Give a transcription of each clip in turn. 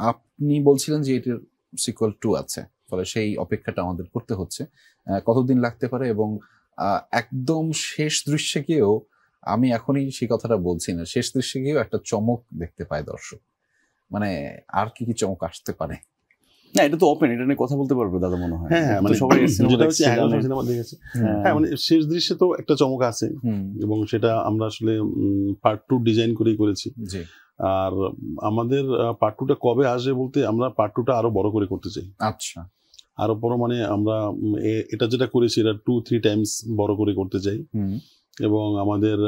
আপনি বলছিলেন যে এটার সিকুয়েল 2 আছে, ফলে সেই অপেক্ষাটা আমাদের করতে হচ্ছে। কতদিন লাগতে পারে এবং একদম শেষ দৃশ্যে গিয়েও আমি এখনই সেই কথাটা বলছি না, শেষ দৃশ্যে গিয়েও একটা চমক দেখতে পায় দর্শক, মানে আর কি কি চমক আসতে পারে? না, এটা তো ওপেন, এটা নিয়ে কথা বলতে পারবে দাদা মনে হয়। হ্যাঁ, মানে সবাই সিনেমা দেখেছে। হ্যাঁ, মানে শেষ দৃশ্যে তো একটা চমক আছে এবং সেটা আমরা আসলে পার্ট 2 ডিজাইন করেই করেছি। আর আমাদের পার্ট 2টা কবে আসবে বলতে, আমরা পার্ট 2টা আরো বড় করে করতে চাই। আচ্ছা, আরো বড় মানে আমরা এটা যেটা করেছি এটা 2-3 টাইমস বড় করে করতে চাই। এবং আমাদের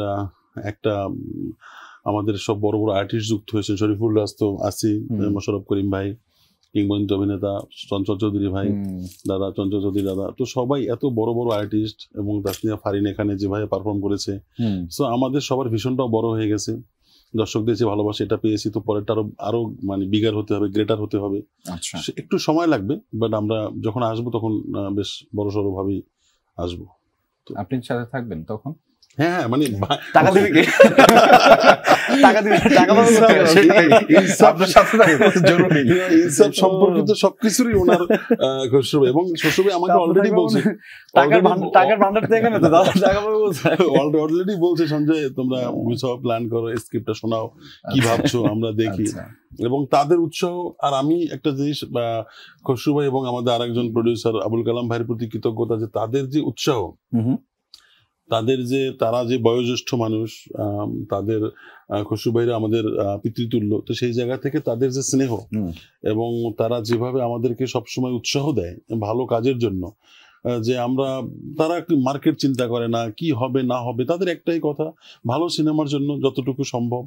আমাদের সব বড় বড় আর্টিস্ট যুক্ত হয়েছে। শরীফুল রাজ তো আছি, মোশাররফ করিম ভাই, কিংবদন্তি অভিনেতা চঞ্চল চৌধুরী ভাই, দাদা চঞ্চল চৌধুরী দাদা, তো সবাই এত বড় বড় আর্টিস্ট, এবং তাসনিয়া ফারিন এখানে যেভাবে পারফর্ম করেছে, সো আমাদের সবার ভীষণটাও বড় হয়ে গেছে। দর্শকদের যে ভালোবাসা এটা পেয়েছি, তো পরেরটা আরো মানে বিগার হতে হবে, গ্রেটার হতে হবে। একটু সময় লাগবে, বাট আমরা যখন আসবো তখন বেশ বড় সড়ো ভাবেই আসবো। আপনি সাথে থাকবেন তখন? হ্যাঁ, মানে টাকা দেবে কে? টাকা দিবে, টাকা পাবে জরুরি ইনসাফ সম্পর্কিত সবকিছুরই ওনার খসরু এবং খসরু আমাকে অলরেডি বলছে, টাকার ভান্ডার থেকে না তো দাদা টাকা পাবে বলছে, অলরেডি বলছে সঞ্জয় তোমরা সব প্ল্যান করো, স্ক্রিপ্টটা শোনাও, কি ভাবছো আমরা দেখি। এবং তাদের উৎসাহ, আর আমি একটা জিনিস খসরু ভাই এবং আমাদের আরেকজন প্রডিউসার আবুল কালাম ভাইয়ের প্রতি কৃতজ্ঞতা, যে তাদের যে উৎসাহ, তারা যে বয়োজ্যেষ্ঠ মানুষ, তাদের খসরু ভাইরা আমাদের পিতৃতুল্য, তো সেই জায়গা থেকে তাদের যে স্নেহ এবং তারা যেভাবে আমাদেরকে সবসময় উৎসাহ দেয় ভালো কাজের জন্য, যে তারা মার্কেট চিন্তা করে না, কি হবে না হবে, তাদের একটাই কথা, ভালো সিনেমার জন্য যতটুকু সম্ভব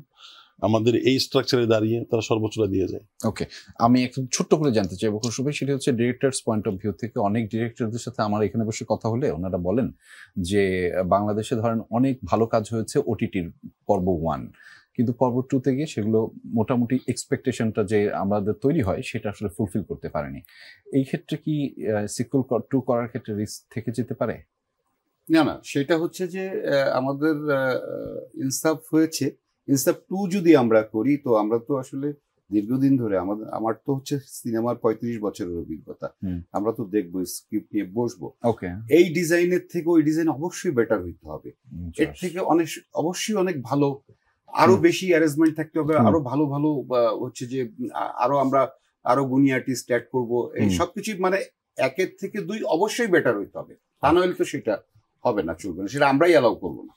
আমাদের এই স্ট্রাকচারে দাঁড়িয়ে তারা সর্বোচ্চটা দিয়ে যায়। ওকে, আমি একটু ছোট্ট করে জানতে চাইবো খসরু ভাই, সেটা হচ্ছে ডিরেক্টরস পয়েন্ট অফ ভিউ থেকে। অনেক ডিরেক্টরদের সাথে আমার এখানে বসে কথা হলে ওনারা বলেন যে বাংলাদেশে ধরেন অনেক ভালো কাজ হয়েছে ওটিটির পর্ব 1, কিন্তু পর্ব 2 তে গিয়ে সেগুলো মোটামুটি এক্সপেকটেশনটা যে আমাদের তৈরি হয় সেটা আসলে ফুলফিল করতে পারেনি। এই ক্ষেত্রে কি সিকুয়েল 2 করার ক্ষেত্রে রিস্ক থেকে যেতে পারে? না, সেটা হচ্ছে যে আমাদের ইনসাফ হয়েছে, ইনসাফ 2 যদি আমরা করি, তো আমরা তো আসলে দীর্ঘদিন ধরে আমার তো হচ্ছে সিনেমার 35 বছরের অভিজ্ঞতা, আমরা তো দেখবো, স্ক্রিপ্ট নিয়ে বসবো, এই ডিজাইনের থেকে ওই ডিজাইন অবশ্যই বেটার হইতে হবে, এর থেকে অবশ্যই অনেক ভালো, আরো বেশি অ্যারেঞ্জমেন্ট থাকতে হবে, আরো ভালো ভালো হচ্ছে যে আরো গুণী আর্টিস্ট অ্যাড করবো, এই সবকিছু মানে 1 থেকে 2 অবশ্যই বেটার হইতে হবে, তা নইলে তো সেটা হবে না, চলবে না, সেটা আমরাই অ্যালাউ করবো না।